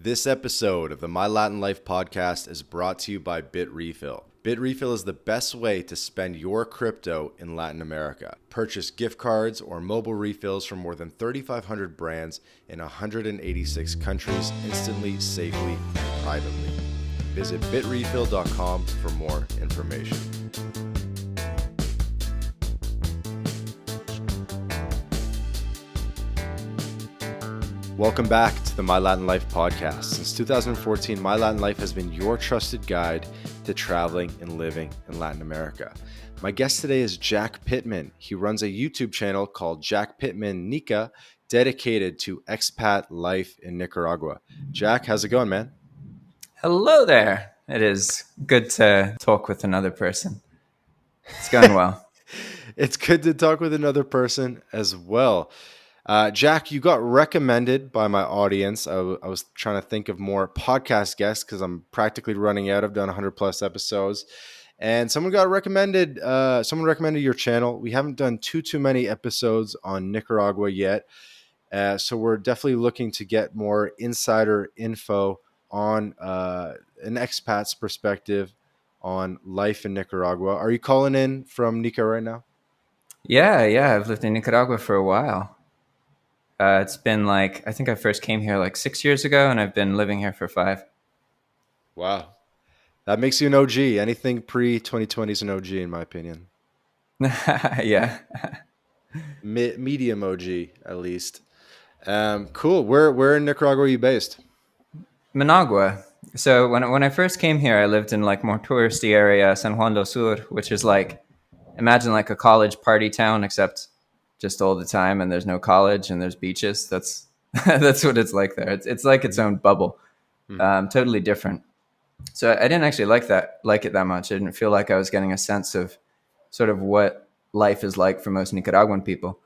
This episode of the My Latin Life podcast is brought to you by Bitrefill. Bitrefill is the best way to spend your crypto in Latin America. Purchase gift cards or mobile refills from more than 3,500 brands in 186 countries instantly, safely, and privately. Visit bitrefill.com for more information. Welcome back to the My Latin Life podcast. Since 2014, My Latin Life has been your trusted guide to traveling and living in Latin America. My guest today is Jack Pitman. He runs a YouTube channel called Jack Pitman Nica, dedicated to expat life in Nicaragua. Jack, how's it going, man? Hello there. It is good to talk with another person. It's going well. It's good to talk with another person as well. Jack, you got recommended by my audience. I was trying to think of more podcast guests because I'm practically running out. I've done 100 plus episodes, and someone recommended your channel. We haven't done too many episodes on Nicaragua yet, so we're definitely looking to get more insider info on an expat's perspective on life in Nicaragua. Are you calling in from Nica right now? Yeah. I've lived in Nicaragua for a while. It's been I think I first came here 6 years ago, and I've been living here for 5. Wow. That makes you an OG. Anything pre-2020 is an OG, in my opinion. Yeah. Medium OG, at least. Cool. Where in Nicaragua are you based? Managua. So when I first came here, I lived in more touristy area, San Juan del Sur, which is imagine a college party town, except just all the time, and there's no college and there's beaches. That's that's what it's like there. It's like its own bubble, totally different. So I didn't actually like it that much. I didn't feel like I was getting a sense of sort of what life is like for most Nicaraguan people.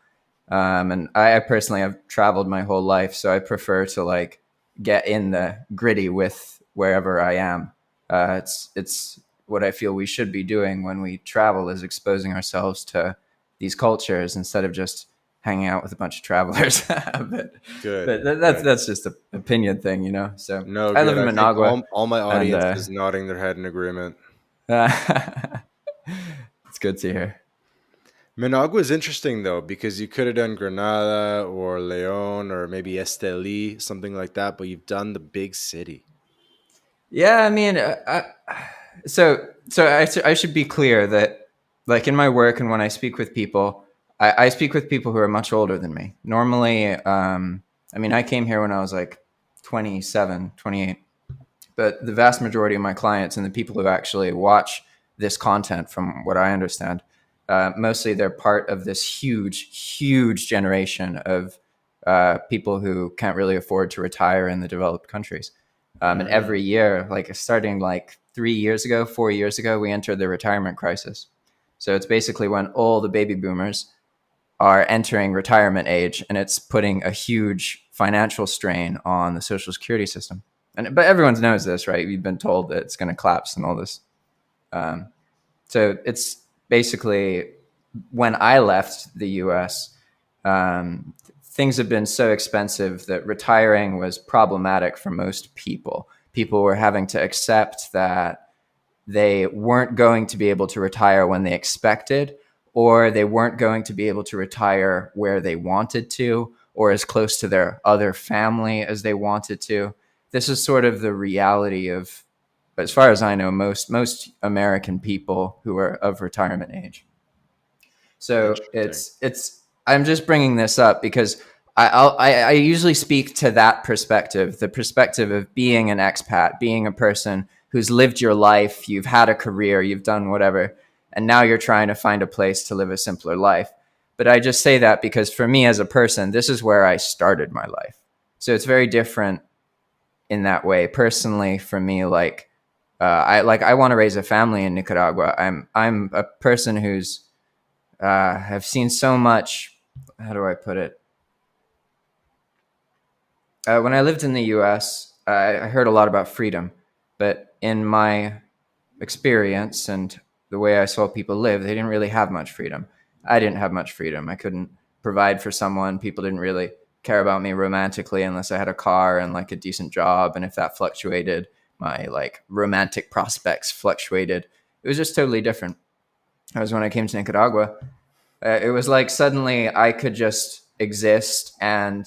And I personally have traveled my whole life, so I prefer to get in the gritty with wherever I am. It's what I feel we should be doing when we travel, is exposing ourselves to these cultures instead of just hanging out with a bunch of travelers. but that's just an opinion thing, So No, I live in Managua. All my audience is nodding their head in agreement. It's good to hear. Managua is interesting though, because you could have done Granada or León or maybe Esteli, something like that, but you've done the big city. Yeah, I mean, so I should be clear that in my work and when I speak with people, I speak with people who are much older than me. Normally, I came here when I was 27, 28, but the vast majority of my clients and the people who actually watch this content, from what I understand, mostly they're part of this huge generation of people who can't really afford to retire in the developed countries. And every year, starting 4 years ago, we entered the retirement crisis. So it's basically when all the baby boomers are entering retirement age, and it's putting a huge financial strain on the Social Security system. But everyone knows this, right? We've been told that it's going to collapse and all this. So it's basically, when I left the U.S., things have been so expensive that retiring was problematic for most people. People were having to accept that they weren't going to be able to retire when they expected, or they weren't going to be able to retire where they wanted to, or as close to their other family as they wanted to. This is sort of the reality of, as far as I know, most American people who are of retirement age. So I'm just bringing this up because I usually speak to that perspective, the perspective of being an expat, being a person who's lived your life, you've had a career, you've done whatever, and now you're trying to find a place to live a simpler life. But I just say that because for me as a person, this is where I started my life. So it's very different in that way. Personally, for me, I want to raise a family in Nicaragua. I'm a person who's have seen so much. How do I put it? When I lived in the U.S., I heard a lot about freedom, but in my experience and the way I saw people live, they didn't really have much freedom. I didn't have much freedom. I couldn't provide for someone. People didn't really care about me romantically unless I had a car and like a decent job. And if that fluctuated, my like romantic prospects fluctuated. It was just totally different. That was when I came to Nicaragua. It was like suddenly I could just exist, and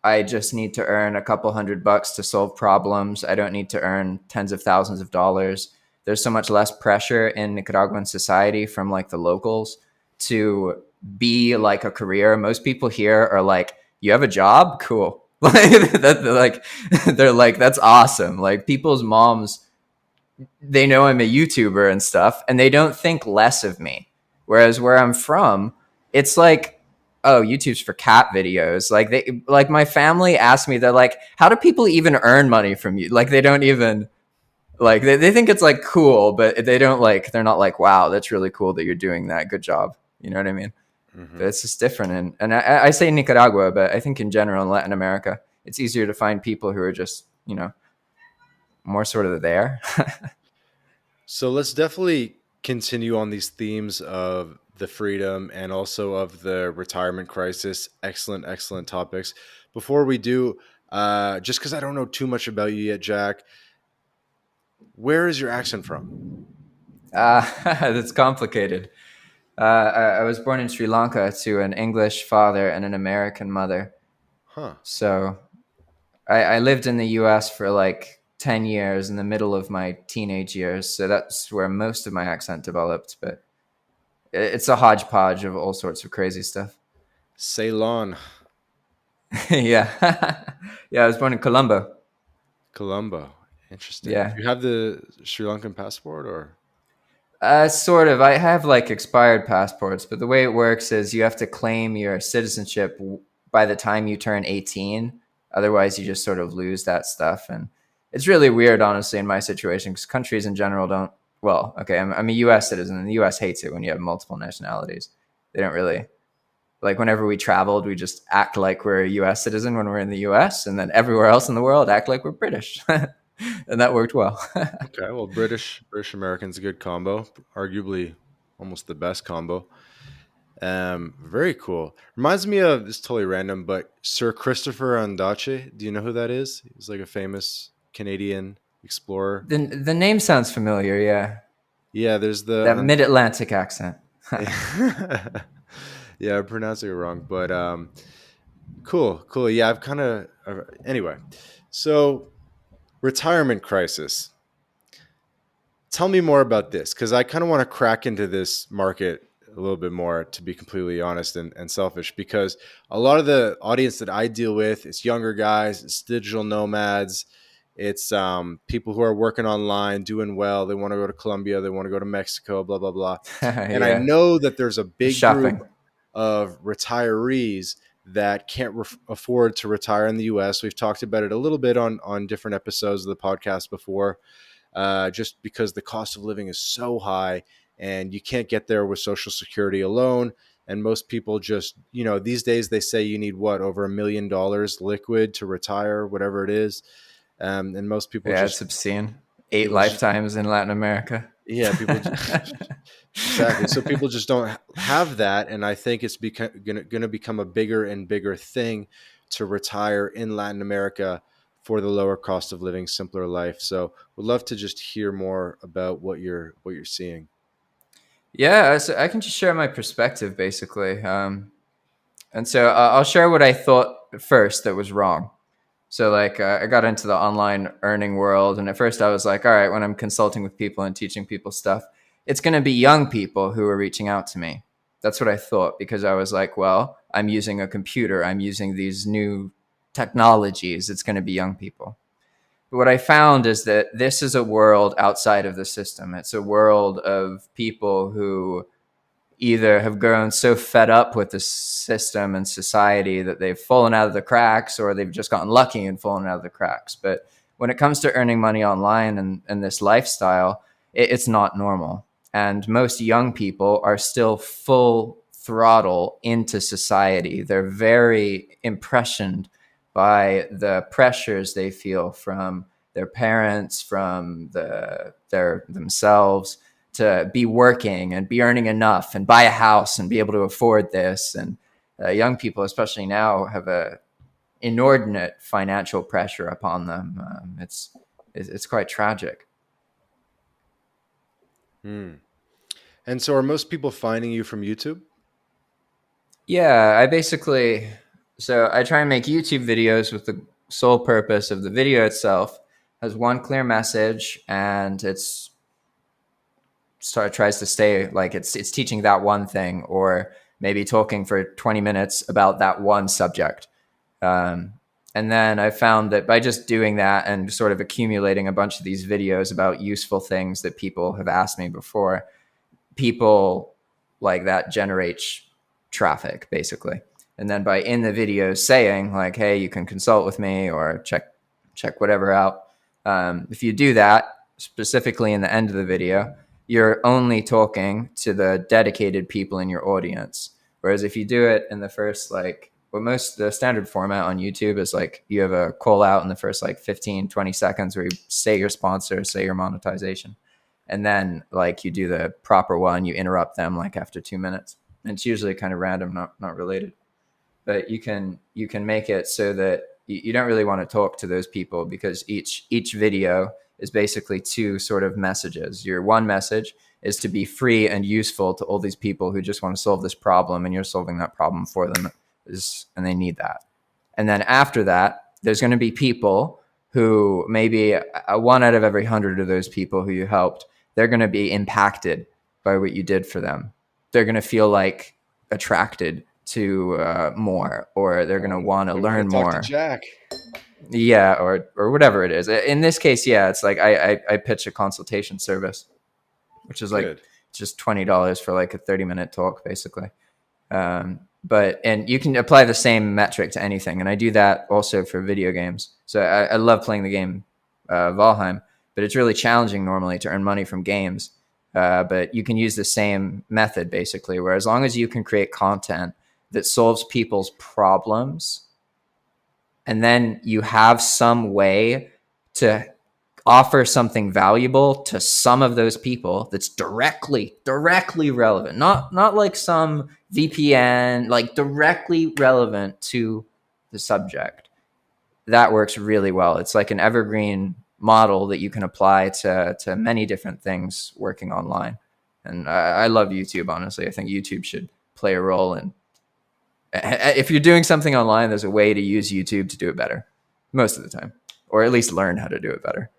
I just need to earn a couple $100 to solve problems. I don't need to earn tens of thousands of dollars. There's so much less pressure in Nicaraguan society from like the locals to be like a career. Most people here are like, you have a job? Cool. They're like, that's awesome. Like people's moms, they know I'm a YouTuber and stuff, and they don't think less of me. Whereas where I'm from, it's like, oh, YouTube's for cat videos. Like my family asked me, they're like, how do people even earn money from you? Like they don't even like they think it's like cool, but they don't like they're not like, wow, that's really cool that you're doing that. Good job. You know what I mean? But Hmm. it's just different. And I say Nicaragua, but I think in general in Latin America, it's easier to find people who are just, more sort of there. So let's definitely continue on these themes of the freedom and also of the retirement crisis. Excellent, excellent topics. Before we do, just because I don't know too much about you yet, Jack, where is your accent from? That's complicated. I was born in Sri Lanka to an English father and an American mother. Huh. So I lived in the US for like 10 years in the middle of my teenage years. So that's where most of my accent developed. But it's a hodgepodge of all sorts of crazy stuff. Ceylon, Yeah. Yeah, I was born in Colombo. Colombo. Interesting. Yeah. Do you have the Sri Lankan passport or? Sort of. I have like expired passports, but the way it works is you have to claim your citizenship by the time you turn 18. Otherwise, you just sort of lose that stuff. And it's really weird, honestly, in my situation, because countries in general don't. Well, okay, I'm a US citizen, and the US hates it when you have multiple nationalities. They don't really. Like, whenever we traveled, we just act like we're a US citizen when we're in the US, and then everywhere else in the world act like we're British. And that worked well. Okay, well, British American's a good combo. Arguably, almost the best combo. Very cool. Reminds me of this totally random, but Sir Christopher Ondaatje. Do you know who that is? He's like a famous Canadian explorer. The name sounds familiar, yeah. Yeah, there's the That mid Atlantic accent. yeah, I'm pronouncing it wrong, but cool, cool. Yeah, I've kind of anyway. So retirement crisis. Tell me more about this because I kind of want to crack into this market a little bit more, to be completely honest and selfish, because a lot of the audience that I deal with is younger guys, it's digital nomads, it's people who are working online, doing well. They want to go to Colombia, they want to go to Mexico, blah, blah, blah. And I Yeah. know that there's a The big group shopping. of retirees that can't afford to retire in the US. We've talked about it a little bit on different episodes of the podcast before, just because the cost of living is so high and you can't get there with Social Security alone. And most people just, these days they say you need what, over $1 million liquid to retire, whatever it is. And most people Yeah, just, it's obscene. Eight people just, lifetimes in Latin America. yeah, people, exactly. So people just don't have that. And I think it's going to become a bigger and bigger thing to retire in Latin America for the lower cost of living, simpler life. So would love to just hear more about what you're seeing. Yeah, so I can just share my perspective basically. And so I'll share what I thought first that was wrong. So like I got into the online earning world, and at first I was like, all right, when I'm consulting with people and teaching people stuff, it's going to be young people who are reaching out to me. That's what I thought, because I was like, well, I'm using a computer, I'm using these new technologies. It's going to be young people. But what I found is that this is a world outside of the system. It's a world of people who either have grown so fed up with the system and society that they've fallen out of the cracks, or they've just gotten lucky and fallen out of the cracks. But when it comes to earning money online and this lifestyle, it's not normal. And most young people are still full throttle into society. They're very impressioned by the pressures they feel from their parents, from their themselves, to be working and be earning enough and buy a house and be able to afford this. And young people, especially now, have a inordinate financial pressure upon them. It's quite tragic. Hmm. And so, are most people finding you from YouTube? Yeah, I try and make YouTube videos with the sole purpose of the video itself has one clear message, and tries to stay like it's teaching that one thing, or maybe talking for 20 minutes about that one subject. Um, and then I found that by just doing that and sort of accumulating a bunch of these videos about useful things that people have asked me before, people like that generates traffic basically. And then by in the videos saying like, hey, you can consult with me or check whatever out. If you do that specifically in the end of the video, you're only talking to the dedicated people in your audience. Whereas if you do it in the first, like, the standard format on YouTube is like you have a call out in the first like 15, 20 seconds where you say your sponsor, say your monetization. And then like you do the proper one, you interrupt them like after 2 minutes. And it's usually kind of random, not related. But you can make it so that you don't really want to talk to those people, because each video is basically two sort of messages. Your one message is to be free and useful to all these people who just want to solve this problem, and you're solving that problem for them, and they need that. And then after that, there's going to be people who maybe one out of every 100 of those people who you helped, they're going to be impacted by what you did for them. They're going to feel like attracted to more, or they're going to want to They want learn to talk to more. Jack. Yeah, or whatever it is. In this case, yeah, it's like I pitch a consultation service, which is like Good. just $20 for like a 30-minute talk, basically. And you can apply the same metric to anything, and I do that also for video games. So I love playing the game Valheim, but it's really challenging normally to earn money from games. But you can use the same method basically, where as long as you can create content that solves people's problems, and then you have some way to offer something valuable to some of those people that's directly relevant, not like some VPN, like directly relevant to the subject. That works really well. It's like an evergreen model that you can apply to many different things working online. And I love YouTube, honestly. I think YouTube should play a role in, if you're doing something online, there's a way to use YouTube to do it better most of the time, or at least learn how to do it better.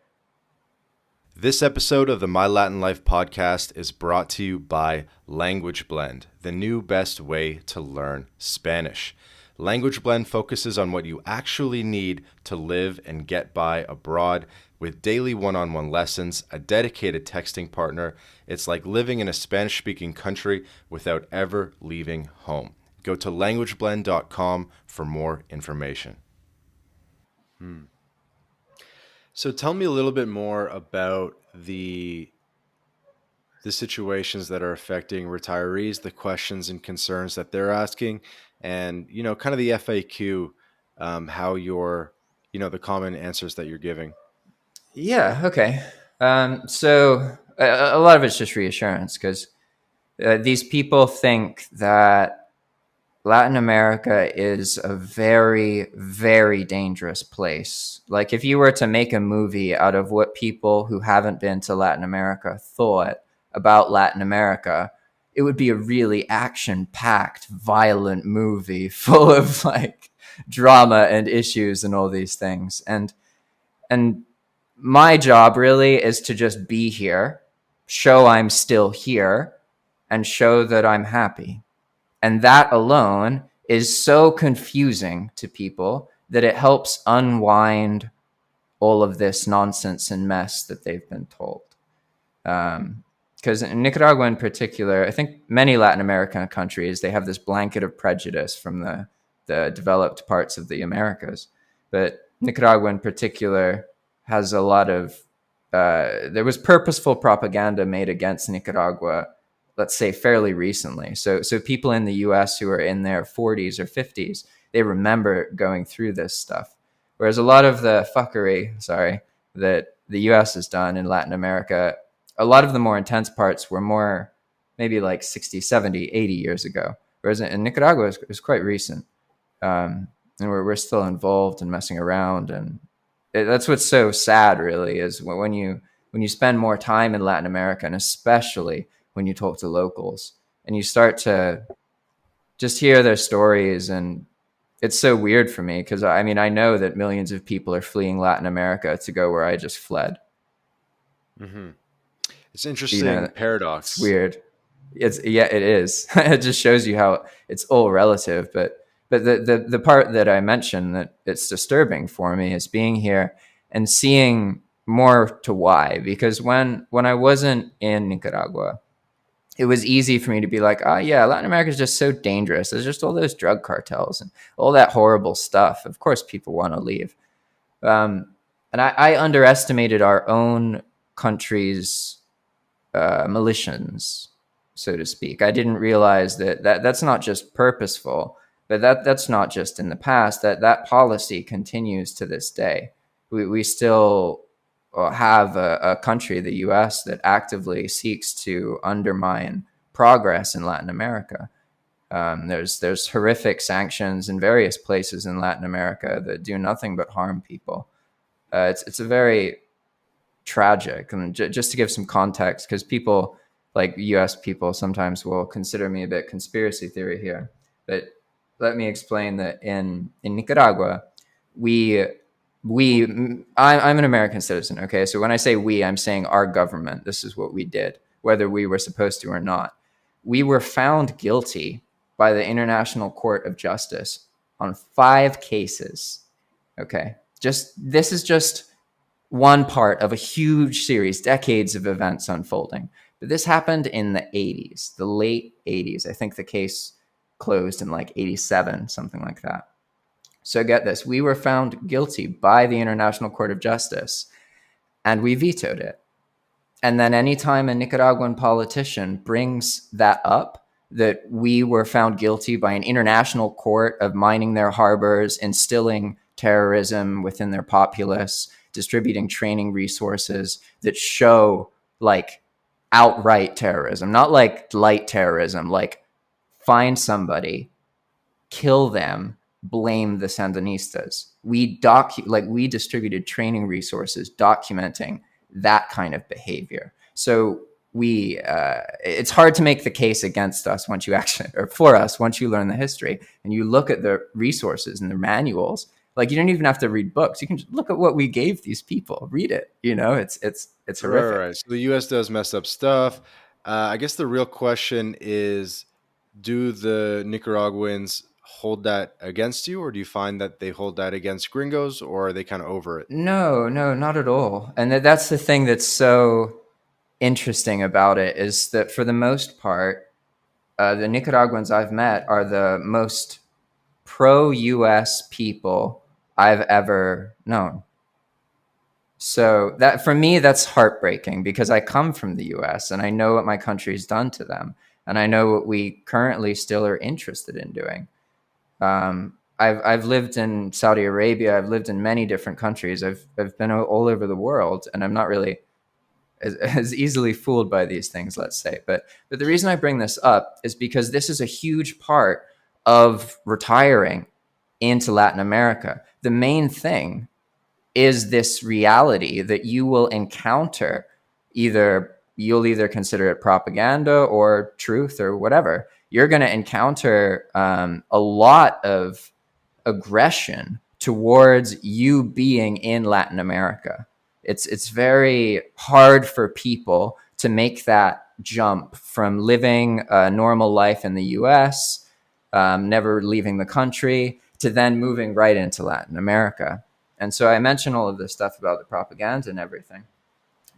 This episode of the My Latin Life podcast is brought to you by Language Blend, the new best way to learn Spanish. Language Blend focuses on what you actually need to live and get by abroad. With daily one-on-one lessons, a dedicated texting partner, it's like living in a Spanish-speaking country without ever leaving home. Go to languageblend.com for more information. So tell me a little bit more about the situations that are affecting retirees, the questions and concerns that they're asking, and kind of the FAQ, how the common answers that you're giving. Yeah. Okay. So a lot of it's just reassurance, because these people think that Latin America is a very, very dangerous place. Like if you were to make a movie out of what people who haven't been to Latin America thought about Latin America, it would be a really action-packed, violent movie full of like drama and issues and all these things. And my job really is to just be here, show I'm still here, and show that I'm happy. And that alone is so confusing to people that it helps unwind all of this nonsense and mess that they've been told. Because in Nicaragua in particular, I think many Latin American countries, they have this blanket of prejudice from the developed parts of the Americas. But Nicaragua in particular has a lot of, there was purposeful propaganda made against Nicaragua, let's say fairly recently. So people in the US who are in their 40s or 50s, they remember going through this stuff. Whereas a lot of the fuckery, that the US has done in Latin America, a lot of the more intense parts were more maybe like 60, 70, 80 years ago. Whereas in Nicaragua, it's quite recent. and we're still involved and messing around. And that's what's so sad, really, is when you spend more time in Latin America, and especially when you talk to locals and you start to just hear their stories. And it's so weird for me because I mean, I know that millions of people are fleeing Latin America to go where I just fled. Hmm. It's You interesting know, it's paradox. weird. Yeah, it is. It just shows you how it's all relative. But the part that I mentioned that it's disturbing for me is being here and seeing more to why. Because when I wasn't in Nicaragua, it was easy for me to be like, oh yeah, Latin America is just so dangerous. There's just all those drug cartels and all that horrible stuff. Of course, people want to leave. Um, and I underestimated our own country's militias, so to speak. I didn't realize that's not just purposeful, but that's not just in the past. That policy continues to this day. We still have a country, the U.S., that actively seeks to undermine progress in Latin America. There's horrific sanctions in various places in Latin America that do nothing but harm people. It's a very tragic. And just to give some context, because people like US people sometimes will consider me a bit conspiracy theory here, but let me explain that in Nicaragua, we we I'm an American citizen. Okay, so when I say we, I'm saying our government. This is what we did, whether we were supposed to or not. We were found guilty by the International Court of Justice on 5 cases. Okay, just this is just one part of a huge series, decades of events unfolding. But this happened in the 80s, the late 80s. I think the case closed in like 87, something like that. So get this, we were found guilty by the International Court of Justice and we vetoed it. And then anytime a Nicaraguan politician brings that up, that we were found guilty by an international court of mining their harbors, instilling terrorism within their populace, distributing training resources that show like outright terrorism, not like light terrorism, like find somebody, kill them, blame the Sandinistas. We distributed training resources documenting that kind of behavior. So we it's hard to make the case against us once you actually, or for us, once you learn the history and you look at the resources and the manuals. Like you don't even have to read books. You can just look at what we gave these people. Read it. You know, it's Right, horrific. right. So the U.S. does mess up stuff. I guess the real question is, do the Nicaraguans hold that against you, or do you find that they hold that against gringos, or are they kind of over it? No, no, not at all. And that's the thing that's so interesting about it is that for the most part, the Nicaraguans I've met are the most pro-U.S. people I've ever known. So that for me, that's heartbreaking because I come from the U.S. and I know what my country's done to them, and I know what we currently still are interested in doing. I've lived in Saudi Arabia. I've lived in many different countries. I've been all over the world, and I'm not really as easily fooled by these things, let's say. But the reason I bring this up is because this is a huge part of retiring into Latin America. The main thing is this reality that you will encounter, either you'll either consider it propaganda or truth or whatever. You're going to encounter a lot of aggression towards you being in Latin America. It's very hard for people to make that jump from living a normal life in the U.S., never leaving the country, to then moving right into Latin America. And so I mention all of this stuff about the propaganda and everything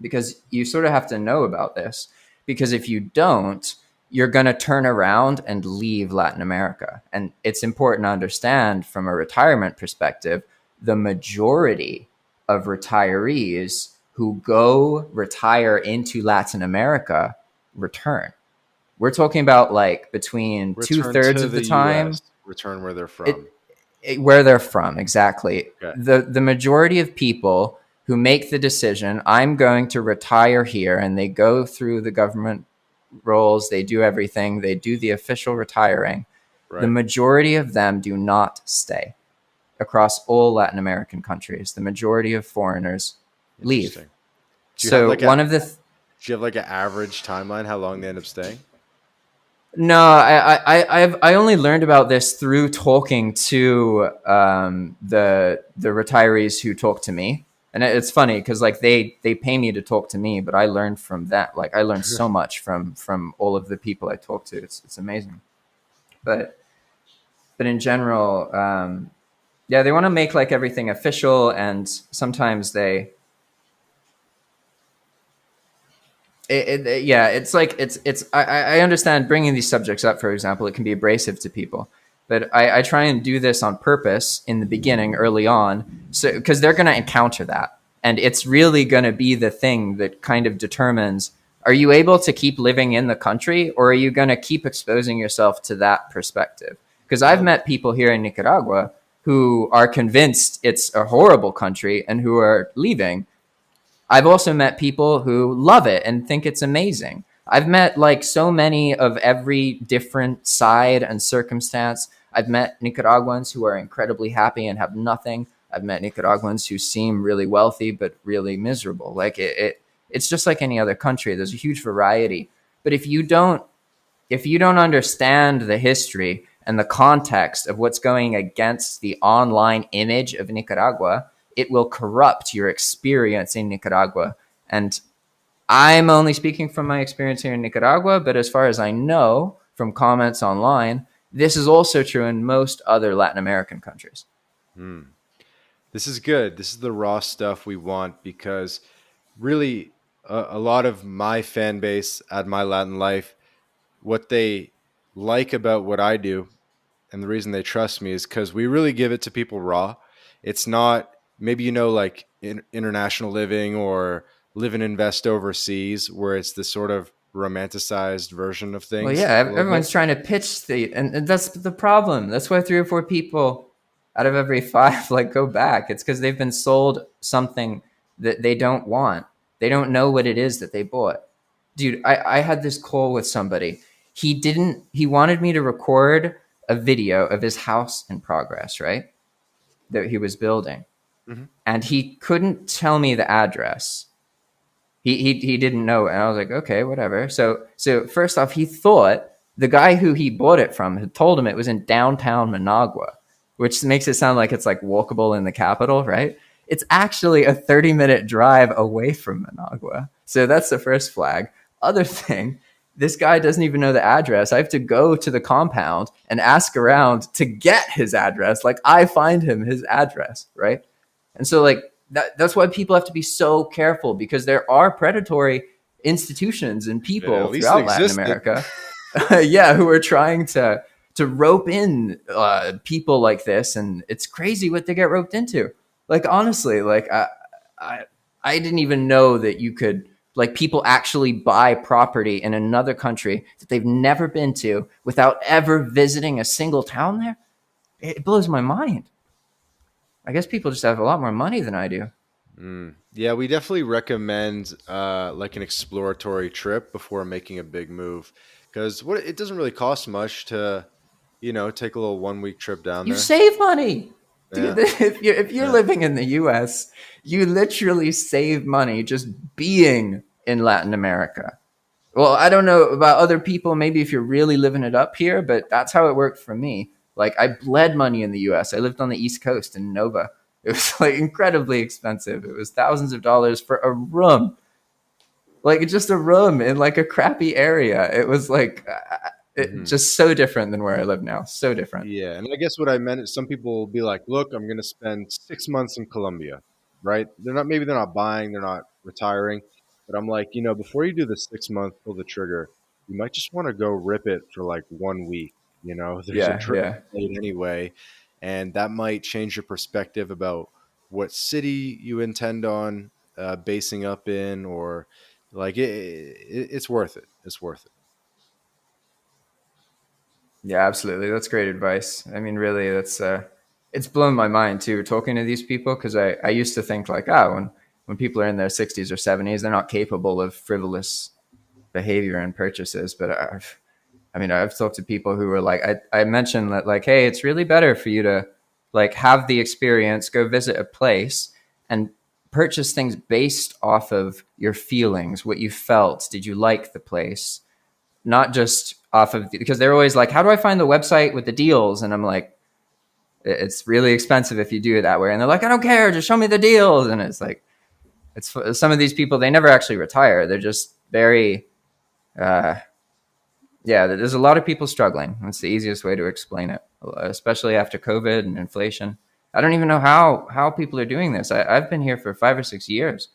because you sort of have to know about this. Because if you don't, you're going to turn around and leave Latin America. And it's important to understand from a retirement perspective, the majority of retirees who go retire into Latin America return. We're talking about like between two Return thirds to of the the time. U.S., return where they're It, from. where they're from, exactly. Okay. The majority of people who make the decision, I'm going to retire here, and they go through the government roles, they do everything, they do the official retiring. The Right. majority of them do not stay. across all Latin American countries. The majority of foreigners leave. Interesting. Do you have So like a one of the do you have like an average timeline how long they end up staying? No, I only learned about this through talking to the retirees who talk to me, and it's funny because like they pay me to talk to me, but I learned from that. Like I learned so much from all of the people I talk to. It's amazing. But but in general, yeah, they want to make like everything official, and sometimes they yeah, it's like it's I understand bringing these subjects up. For example, it can be abrasive to people, but I try and do this on purpose in the beginning, early on, so because they're going to encounter that, and it's really going to be the thing that kind of determines: are you able to keep living in the country, or are you going to keep exposing yourself to that perspective? Because I've Well, met people here in Nicaragua who are convinced it's a horrible country and who are leaving. I've also met people who love it and think it's amazing. I've met like so many of every different side and circumstance. I've met Nicaraguans who are incredibly happy and have nothing. I've met Nicaraguans who seem really wealthy but really miserable. Like it's just like any other country. There's a huge variety. But if you don't understand the history and the context of what's going against the online image of Nicaragua, it will corrupt your experience in Nicaragua. And I'm only speaking from my experience here in Nicaragua, but as far as I know from comments online, this is also true in most other Latin American countries. hmm. This is good. This is the raw stuff we want because really a lot of my fan base at My Latin Life, what they like about what I do and the reason they trust me is because we really give it to people raw. It's not maybe like international living or live and invest overseas where it's this sort of romanticized version of Well, things yeah, a little bit. everyone's trying to pitch and that's the problem. That's why three or four people out of every five like go back. It's because they've been sold something that they don't want. They don't know what it is that they bought. Dude, I had this call with somebody. He wanted me to record a video of his house in progress, right? That he was building. Hmm. And he couldn't tell me the address. He didn't know, and I was like, okay, whatever. So first off, he thought the guy who he bought it from had told him it was in downtown Managua, which makes it sound like it's like walkable in the capital, right? It's actually a 30-minute drive away from Managua. So that's the first flag. Other thing, this guy doesn't even know the address. I have to go to the compound and ask around to get his address. Like I find him his address, right? And so like that's why people have to be so careful because there are predatory institutions and people At least it throughout Latin existed. America, yeah, who are trying to rope in people like this, and it's crazy what they get roped into. Like honestly, like I I didn't even know that you could like people actually buy property in another country that they've never been to without ever visiting a single town there. It blows my mind. I guess people just have a lot more money than I do. Yeah, we definitely recommend like an exploratory trip before making a big move because what it doesn't really cost much to take a little 1 week trip down You there. save money. Yeah, Dude, if you're yeah. living in the US, you literally save money just being in Latin America. Well, I don't know about other people, maybe if you're really living it up here, but that's how it worked for me. Like I bled money in the US. I lived on the East Coast in Nova. It was like incredibly expensive. It was thousands of dollars for a room, like just a room in like a crappy area. It was like Hmm. just so different than where I live now. So different. Yeah, and I guess what I meant is some people will be like, "Look, I'm going to spend 6 months in Colombia," right? They're not buying, they're not retiring, but I'm like, before you do the 6 month pull the trigger, you might just want to go rip it for like 1 week. There's a Yeah, trip yeah. made anyway, and that might change your perspective about what city you intend on basing up in, or like it's worth it. It's worth it. Yeah, absolutely. That's great advice. I mean, really, that's it's blown my mind too talking to these people because I used to think like, when people are in their 60s or 70s, they're not capable of frivolous behavior and purchases. But I mean, I've talked to people who were like, I mentioned that like, hey, it's really better for you to like have the experience, go visit a place and purchase things based off of your feelings, what you felt. Did you like the place? Not just off of, because they're always like, how do I find the website with the deals? And I'm like, it's really expensive if you do it that way. And they're like, I don't care, just show me the deals. And it's like, it's some of these people, they never actually retire. They're just very, yeah, there's a lot of people struggling. That's the easiest way to explain it, especially after COVID and inflation. I don't even know how people are doing this. I've been here for 5 or 6 years,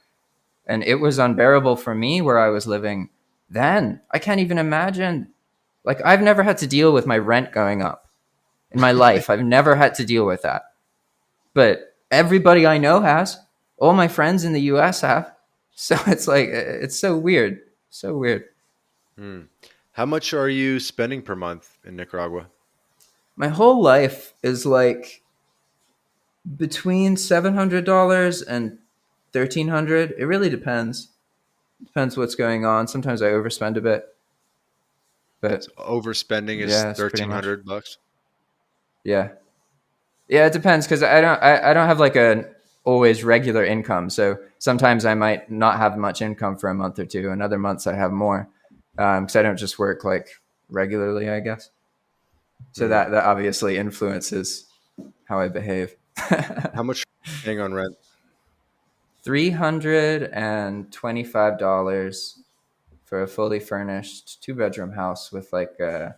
and it was unbearable for me where I was living then. I can't even imagine. Like, I've never had to deal with my rent going up in my life. I've never had to deal with that. But everybody I know has. All my friends in the US have. So it's like, it's so weird. So weird. Hmm. How much are you spending per month in Nicaragua? My whole life is like between $700 and 1,300. It really depends. Depends what's going on. Sometimes I overspend a bit, but So overspending is yeah, it's pretty much. $1,300. Yeah, yeah. It depends because I don't have like an always regular income. So sometimes I might not have much income for a month or two, and other months I have more because I don't just work like regularly, I guess. So Hmm. that obviously influences how I behave. How much are you paying on rent? $325 for a fully furnished 2-bedroom house with like a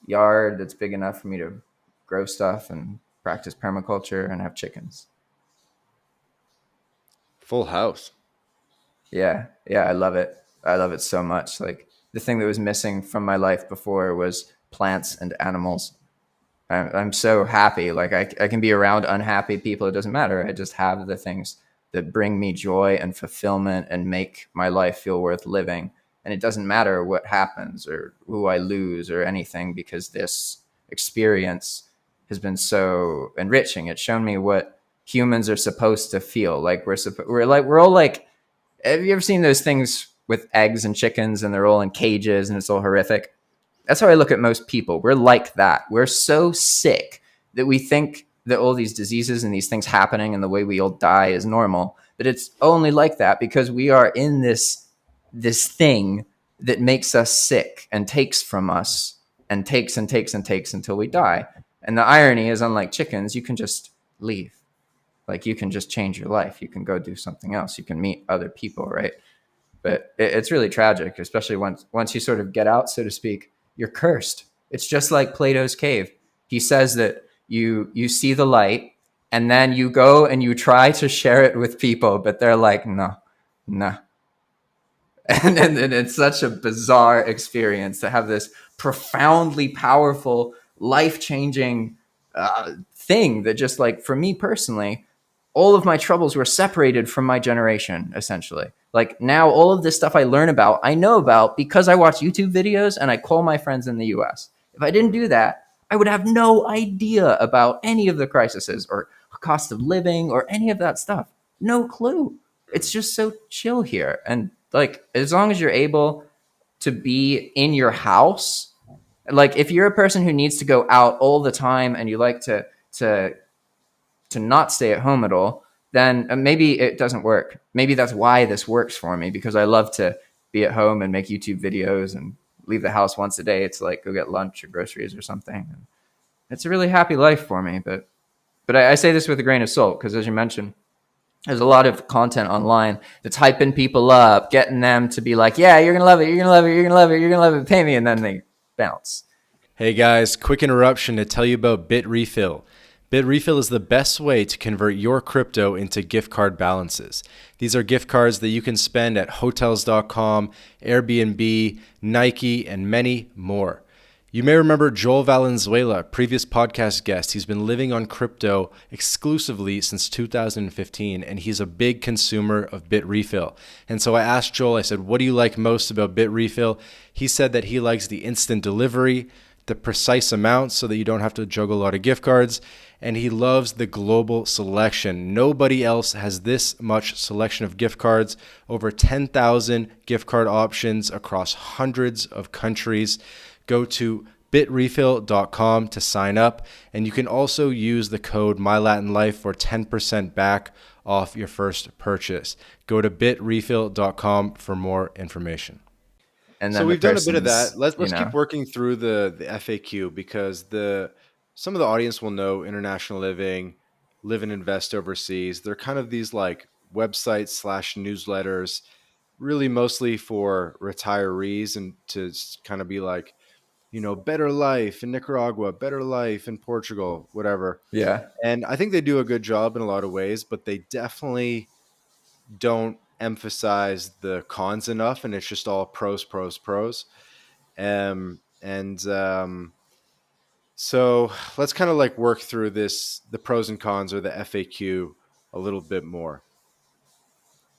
yard that's big enough for me to grow stuff and practice permaculture and have chickens. Full house. Yeah, yeah, I love it. I love it so much. Like the thing that was missing from my life before was plants and animals. I'm so happy. Like I can be around unhappy people. It doesn't matter. I just have the things that bring me joy and fulfillment and make my life feel worth living. And it doesn't matter what happens or who I lose or anything because this experience has been so enriching. It's shown me what humans are supposed to feel. Like we're all like, have you ever seen those things with eggs and chickens and they're all in cages and it's all horrific? That's how I look at most people. We're like that. We're so sick that we think that all these diseases and these things happening and the way we all die is normal. But it's only like that because we are in this thing that makes us sick and takes from us and takes and takes and takes until we die. And the irony is, unlike chickens, you can just leave. Like you can just change your life. You can go do something else. You can meet other people, right? But it's really tragic, especially once you sort of get out, so to speak. You're cursed. It's just like Plato's cave. He says that you see the light, and then you go and you try to share it with people, but they're like, no, no. And it's such a bizarre experience to have this profoundly powerful, life changing thing that just like for me personally all of my troubles were separated from my generation, essentially. Like now, all of this stuff I learn about, I know about because I watch YouTube videos and I call my friends in the US. If I didn't do that, I would have no idea about any of the crises or cost of living or any of that stuff. No clue. It's just so chill here. And like, as long as you're able to be in your house, like if you're a person who needs to go out all the time and you like to not stay at home at all, then maybe it doesn't work. Maybe that's why this works for me because I love to be at home and make YouTube videos and leave the house once a day to like go get lunch or groceries or something. And it's a really happy life for me. But I say this with a grain of salt because as you mentioned, there's a lot of content online that's hyping people up, getting them to be like, yeah, you're gonna love it, you're gonna love it, you're gonna love it, you're gonna love it, pay me, and then they bounce. Hey guys, quick interruption to tell you about Bitrefill. Bitrefill is the best way to convert your crypto into gift card balances. These are gift cards that you can spend at hotels.com, Airbnb, Nike, and many more. You may remember Joel Valenzuela, previous podcast guest. He's been living on crypto exclusively since 2015, and he's a big consumer of Bitrefill. And so I asked Joel, I said, what do you like most about Bitrefill? He said that he likes the instant delivery, the precise amount so that you don't have to juggle a lot of gift cards, and he loves the global selection. Nobody else has this much selection of gift cards, over 10,000 gift card options across hundreds of countries. Go to bitrefill.com to sign up. And you can also use the code MyLatinLife for 10% back off your first purchase. Go to bitrefill.com for more information. And So then the we've done a bit of that. person's, Let's keep working through the FAQ, because some of the audience will know International Living, Live and Invest Overseas. They're kind of these like websites slash newsletters, really mostly for retirees, and to kind of be like, better life in Nicaragua, better life in Portugal, whatever. yeah. And I think they do a good job in a lot of ways, but they definitely don't emphasize the cons enough, and it's just all pros, pros, pros. And So let's kind of like work through the pros and cons, or the FAQ, a little bit more.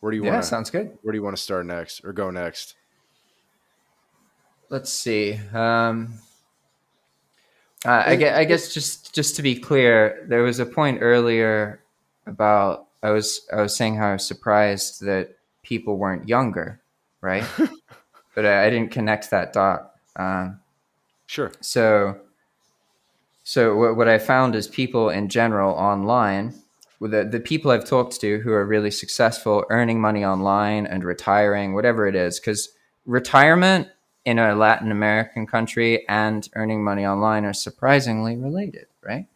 Where do you want Yeah, to sounds good. where do you want to start next, or go next? Let's see. It, I guess just to be clear, there was a point earlier about I was saying how I was surprised that people weren't younger, right? But I didn't connect that dot. sure. So what I found is people in general online, the people I've talked to who are really successful, earning money online and retiring, whatever it is, because retirement in a Latin American country and earning money online are surprisingly related, right?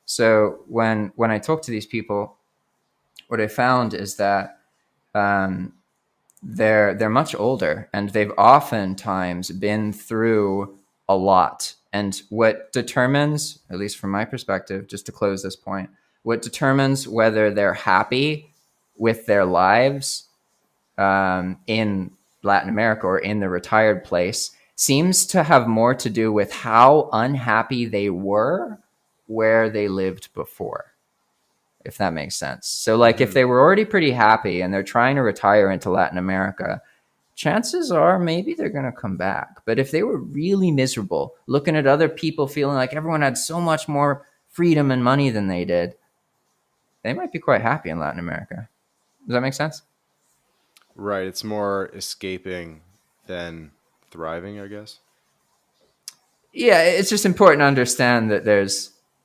So when I talk to these people, what I found is that um, they're much older, and they've oftentimes been through a lot. And what determines, at least from my perspective, just to close this point, what determines whether they're happy with their lives in Latin America or in the retired place seems to have more to do with how unhappy they were where they lived before, if that makes sense. So, like, if Hmm. they were already pretty happy and they're trying to retire into Latin America, chances are maybe they're going to come back. But if they were really miserable, looking at other people feeling like everyone had so much more freedom and money than they did, they might be quite happy in Latin America. Does that make sense? Right. It's more escaping than thriving, I guess. Yeah, it's just important to understand that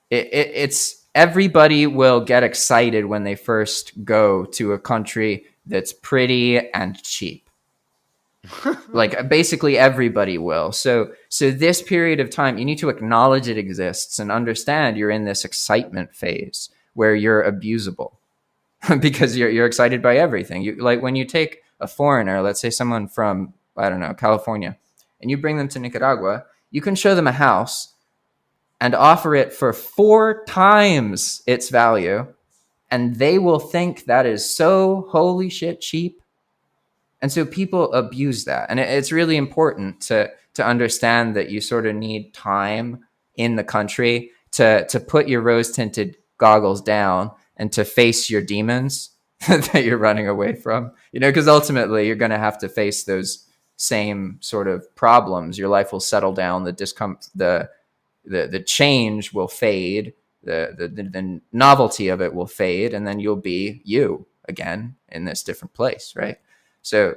it's everybody will get excited when they first go to a country that's pretty and cheap. Like, basically everybody will. So this period of time, you need to acknowledge it exists and understand you're in this excitement phase where you're abusable because you're excited by everything. You, like, when you take a foreigner, let's say someone from, I don't know, California, and you bring them to Nicaragua, you can show them a house and offer it for 4 times its value, and they will think that is so holy shit cheap. And so people abuse that. And it's really important to understand that you sort of need time in the country to put your rose tinted goggles down and to face your demons that you're running away from. Because ultimately you're going to have to face those same sort of problems. Your life will settle down, the discomfort, the change will fade, the novelty of it will fade, and then you'll be you again in this different place, right? So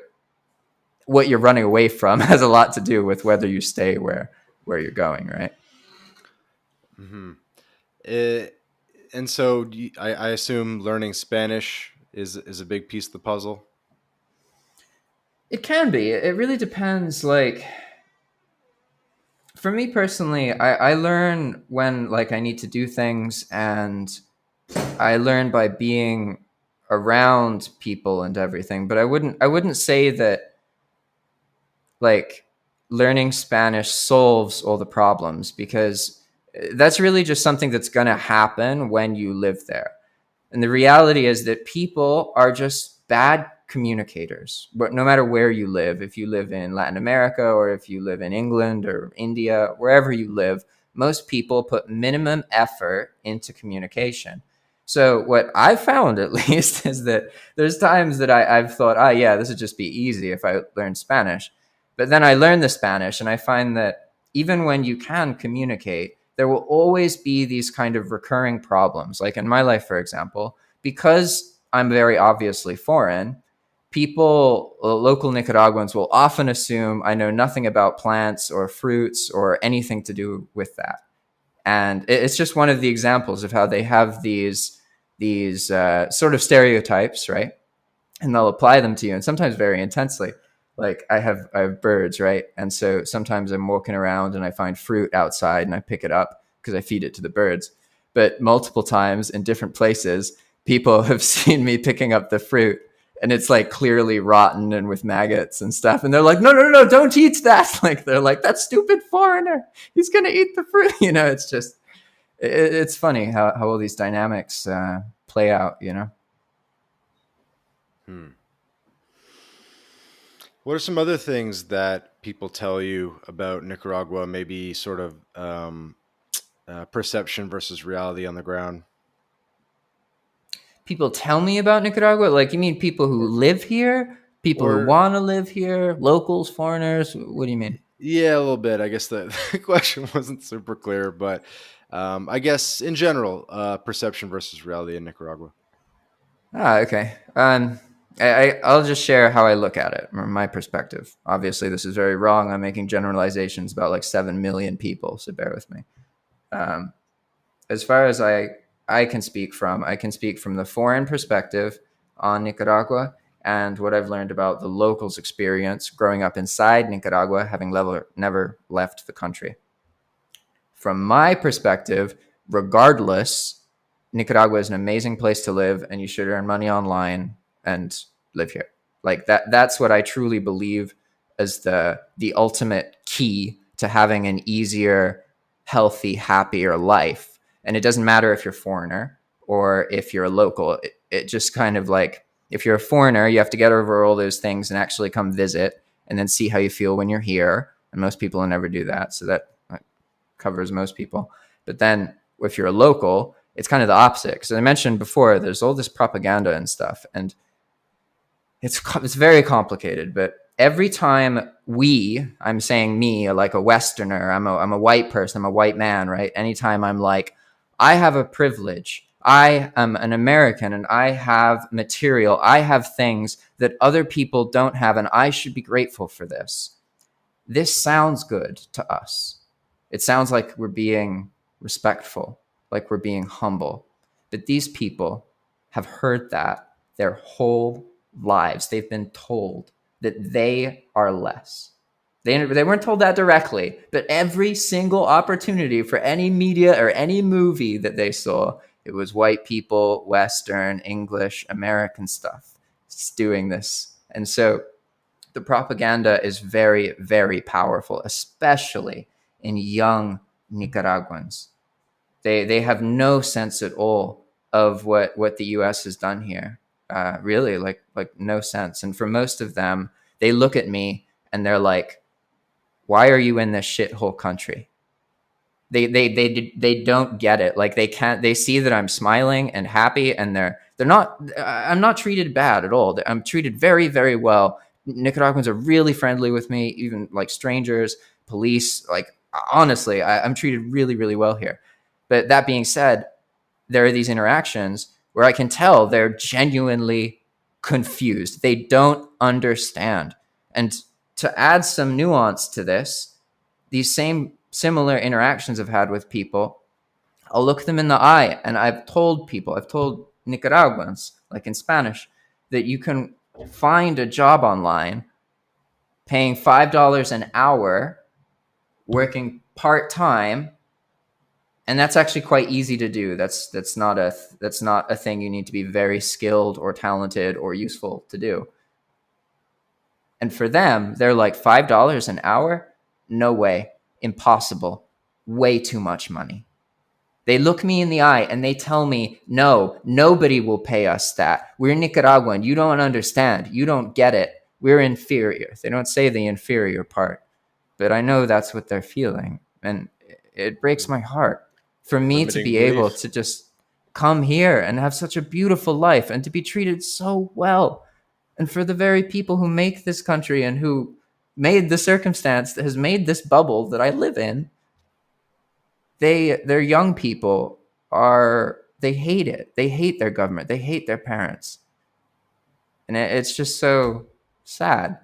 what you're running away from has a lot to do with whether you stay where you're going, right? Hmm. And so I assume learning Spanish is a big piece of the puzzle. It can be. It really depends. Like, for me personally, I learn when, like, I need to do things, and I learn by being around people and everything. But I wouldn't say that, like, learning Spanish solves all the problems, because that's really just something that's going to happen when you live there. And the reality is that people are just bad communicators. But no matter where you live, if you live in Latin America or if you live in England or India, wherever you live, most people put minimum effort into communication. So what I've found, at least, is that there's times that I've thought, oh yeah, this would just be easy if I learned Spanish. But then I learned the Spanish, and I find that even when you can communicate, there will always be these kind of recurring problems. Like in my life, for example, because I'm very obviously foreign, people, local Nicaraguans, will often assume I know nothing about plants or fruits or anything to do with that. And it's just one of the examples of how they have these sort of stereotypes, right? And they'll apply them to you, and sometimes very intensely. Like I have birds, right? And so sometimes I'm walking around and I find fruit outside and I pick it up because I feed it to the birds. But multiple times in different places, people have seen me picking up the fruit and it's like clearly rotten and with maggots and stuff. And they're like, no, no, no, no, don't eat that. Like, they're like, that stupid foreigner, he's going to eat the fruit. It's just, it's funny how all these dynamics play out, Hmm. What are some other things that people tell you about Nicaragua? Maybe sort of perception versus reality on the ground, People tell me about Nicaragua? Like, you mean people who or live here? People who or want to live here? Locals, foreigners? What do you mean? yeah, a little bit. I guess the question wasn't super clear, but I guess in general, perception versus reality in Nicaragua. Ah, okay. I'll just share how I look at it from my perspective. Obviously, this is very wrong. I'm making generalizations about like 7 million people, so bear with me. Um, as far as I can speak from, I can speak from the foreign perspective on Nicaragua and what I've learned about the locals' experience growing up inside Nicaragua, having never left the country. From my perspective, regardless, Nicaragua is an amazing place to live and you should earn money online and live here. Like that's what I truly believe as the ultimate key to having an easier, healthy, happier life. And it doesn't matter if you're a foreigner or if you're a local. It just kind of like, if you're a foreigner, you have to get over all those things and actually come visit and then see how you feel when you're here. And most people will never do that. So that covers most people. But then if you're a local, it's kind of the opposite. Because I mentioned before, there's all this propaganda and stuff, and it's very complicated. But every time I'm saying me, like a Westerner, I'm a white person, I'm a white man, right? Anytime I'm like, I have a privilege, I am an American, and I have material, I have things that other people don't have, and I should be grateful for this. This sounds good to us. It sounds like we're being respectful, like we're being humble. But these people have heard that their whole lives. They've been told that they are less. They weren't told that directly, but every single opportunity for any media or any movie that they saw, it was white people, Western, English, American stuff doing this. And so the propaganda is very, very powerful, especially in young Nicaraguans. They have no sense at all of what the U.S. has done here. Really, like no sense. And for most of them, they look at me and they're like, "Why are you in this shithole country?" They don't get it. Like they can't. They see that I'm smiling and happy, and they're not. I'm not treated bad at all. I'm treated very, very well. Nicaraguans are really friendly with me, even like strangers, police. Like honestly, I'm treated really, really well here. But that being said, there are these interactions where I can tell they're genuinely confused. They don't understand. And to add some nuance to this, these same similar interactions I've had with people, I'll look them in the eye. And I've told Nicaraguans, like in Spanish, that you can find a job online paying $5 an hour, working part time, and that's actually quite easy to do. That's not a thing you need to be very skilled or talented or useful to do. And for them, they're like $5 an hour? No way. Impossible. Way too much money. They look me in the eye and they tell me, no, nobody will pay us that. We're Nicaraguan. You don't understand. You don't get it. We're inferior. They don't say the inferior part, but I know that's what they're feeling. And it breaks my heart for me to Limiting be able beliefs. to just come here and have such a beautiful life and to be treated so well. And for the very people who make this country and who made the circumstance that has made this bubble that I live in, their young people they hate it. They hate their government. They hate their parents. and it's just so sad.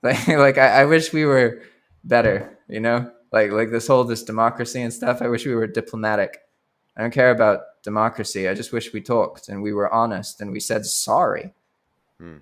Like I wish we were better, you know, like this democracy and stuff. I wish we were diplomatic. I don't care about democracy. I just wish we talked and we were honest and we said sorry. Hmm.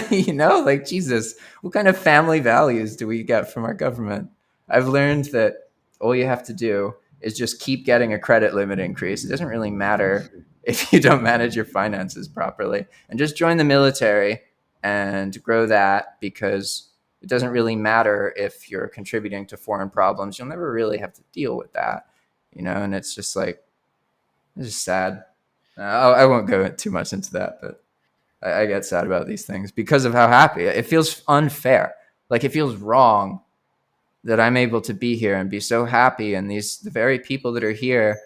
You know, like Jesus, what kind of family values do we get from our government? I've learned that all you have to do is just keep getting a credit limit increase. It doesn't really matter if you don't manage your finances properly, and just join the military and grow that, because it doesn't really matter if you're contributing to foreign problems. You'll never really have to deal with that, you know, and it's just like, it's just sad. I won't go too much into that, but I get sad about these things because of how happy it feels. Unfair, like it feels wrong that I'm able to be here and be so happy, and the very people that are here,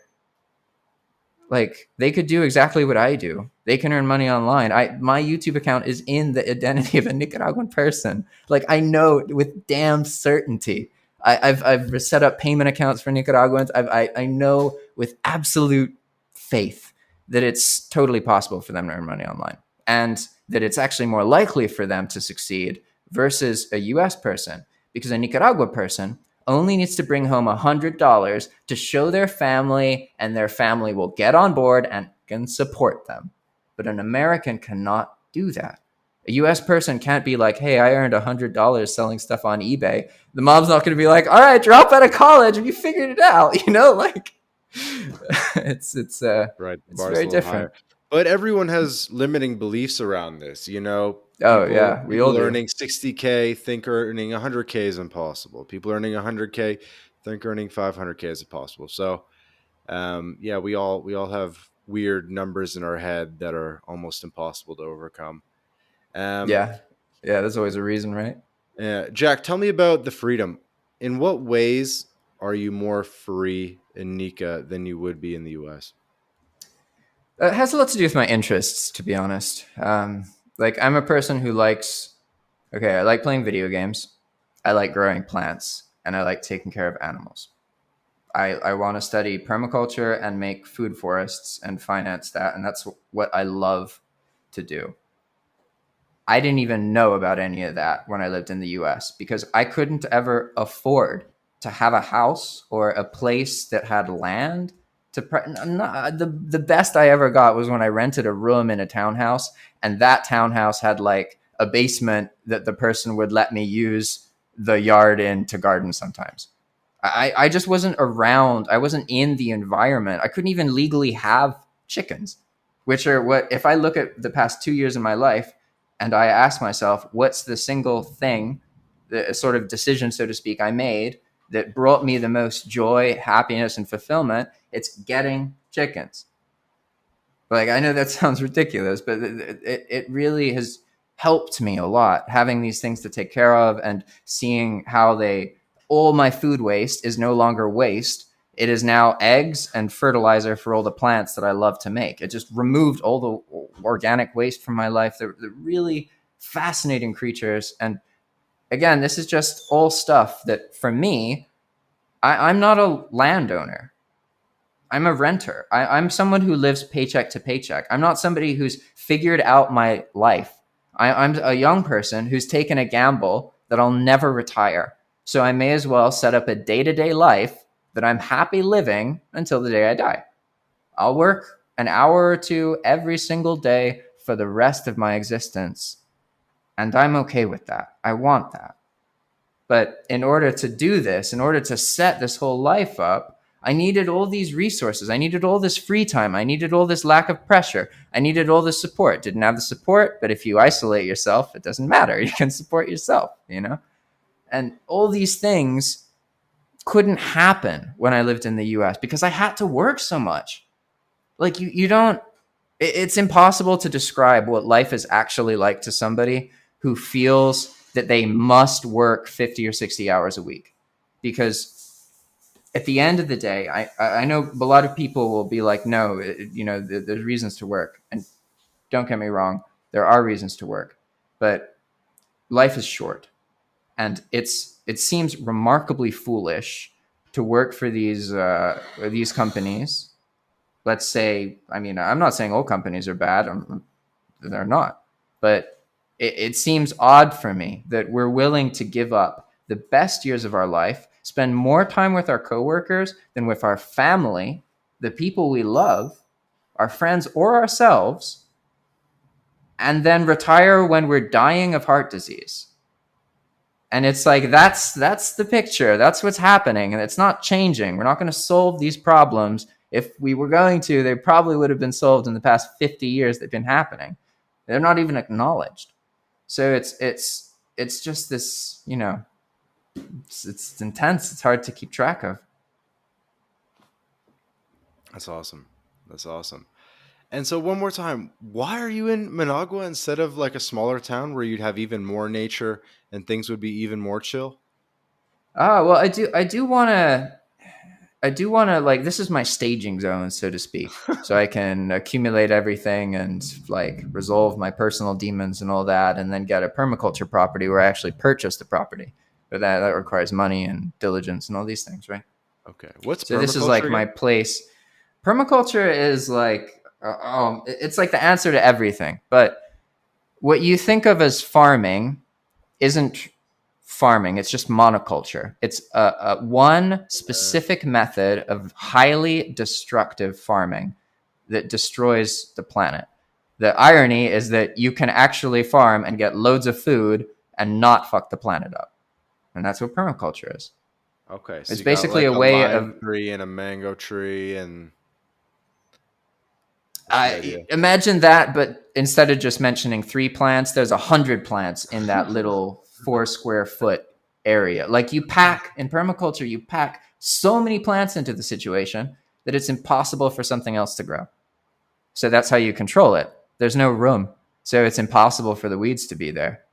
like they could do exactly what I do. They can earn money online. My YouTube account is in the identity of a Nicaraguan person. Like I know with damn certainty. I've set up payment accounts for Nicaraguans. I know with absolute faith that it's totally possible for them to earn money online, and that it's actually more likely for them to succeed versus a US person, because a Nicaragua person only needs to bring home $100 to show their family, and their family will get on board and can support them. But an American cannot do that. A US person can't be like, hey, I earned $100 selling stuff on eBay. The mom's not going to be like, all right, drop out of college and you figured it out. You know, like Right. The it's bar's a very little different. higher. But everyone has limiting beliefs around this. You know, Oh yeah, we all people do. earning 60K think earning 100K is impossible. People earning 100K think earning 500K is impossible. So, yeah, we all have weird numbers in our head that are almost impossible to overcome. Um, Yeah. Yeah, there's always a reason, right? Jack, tell me about the freedom. In what ways are you more free in Nika than you would be in the US? It has a lot to do with my interests, to be honest. Like I'm a person who likes, okay, I like playing video games, I like growing plants, and I like taking care of animals. I want to study permaculture and make food forests and finance that, and that's what I love to do. I didn't even know about any of that when I lived in the US, because I couldn't ever afford to have a house or a place that had land to the best I ever got was when I rented a room in a townhouse, and that townhouse had like a basement that the person would let me use the yard in to garden sometimes. I just wasn't around. I wasn't in the environment. I couldn't even legally have chickens, which are what, if I look at the past 2 years of my life and I ask myself, what's the single thing, the sort of decision, so to speak, I made that brought me the most joy, happiness, and fulfillment? It's getting chickens. Like, I know that sounds ridiculous, but it really has helped me a lot, having these things to take care of and seeing how all my food waste is no longer waste. It is now eggs and fertilizer for all the plants that I love to make. It just removed all the organic waste from my life. They're really fascinating creatures. And again, this is just all stuff that for me, I'm not a landowner. I'm a renter. I'm someone who lives paycheck to paycheck. I'm not somebody who's figured out my life. I'm a young person who's taken a gamble that I'll never retire. So I may as well set up a day to day life that I'm happy living until the day I die. I'll work an hour or two every single day for the rest of my existence. And I'm okay with that. I want that. But in order to do this, in order to set this whole life up, I needed all these resources. I needed all this free time. I needed all this lack of pressure. I needed all this support. Didn't have the support, but if you isolate yourself, it doesn't matter. You can support yourself, you know? And all these things couldn't happen when I lived in the US because I had to work so much. Like you don't, it's impossible to describe what life is actually like to somebody who feels that they must work 50 or 60 hours a week. Because at the end of the day, I know a lot of people will be like, no, there's reasons to work. And don't get me wrong, there are reasons to work. But life is short. And it seems remarkably foolish to work for these companies. Let's say, I mean, I'm not saying all companies are bad. They're not. but it seems odd for me that we're willing to give up the best years of our life, spend more time with our coworkers than with our family, the people we love, our friends, or ourselves, and then retire when we're dying of heart disease. And it's like that's the picture. That's what's happening, and it's not changing. We're not going to solve these problems. If we were going to, they probably would have been solved in the past 50 years they've been happening. They're not even acknowledged. So it's just this, it's intense. It's hard to keep track of. That's awesome. That's awesome. And so one more time, why are you in Managua instead of like a smaller town where you'd have even more nature and things would be even more chill? Oh well, I do want to like, this is my staging zone, so to speak. So I can accumulate everything and like resolve my personal demons and all that, and then get a permaculture property where I actually purchase the property. But that requires money and diligence and all these things, right? Okay. What's So this is permaculture like my again? place. Permaculture is like, it's like the answer to everything. But what you think of as farming isn't farming. It's just monoculture. It's a one Uh, specific method of highly destructive farming that destroys the planet. The irony is that you can actually farm and get loads of food and not fuck the planet up. And that's what permaculture is. okay. So It's you got basically like a a way lime of, tree and a mango tree, and that's the I idea. imagine that, but instead of just mentioning 3 plants, there's 100 plants in that little 4 square foot area. Like, you pack in permaculture, you pack so many plants into the situation that it's impossible for something else to grow. So that's how you control it. There's no room. So it's impossible for the weeds to be there.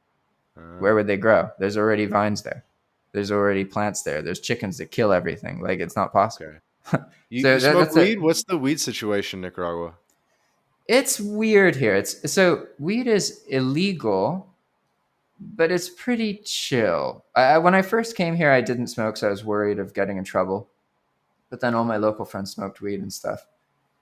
Where Uh, would they grow? There's already vines there. There's already plants there. There's chickens that kill everything. Like, it's not possible. okay. You So smoke that's a, weed? What's the weed situation in Nicaragua? it's weird here. It's so weed is illegal, but it's pretty chill. When I first came here, I didn't smoke, so I was worried of getting in trouble. But then all my local friends smoked weed and stuff.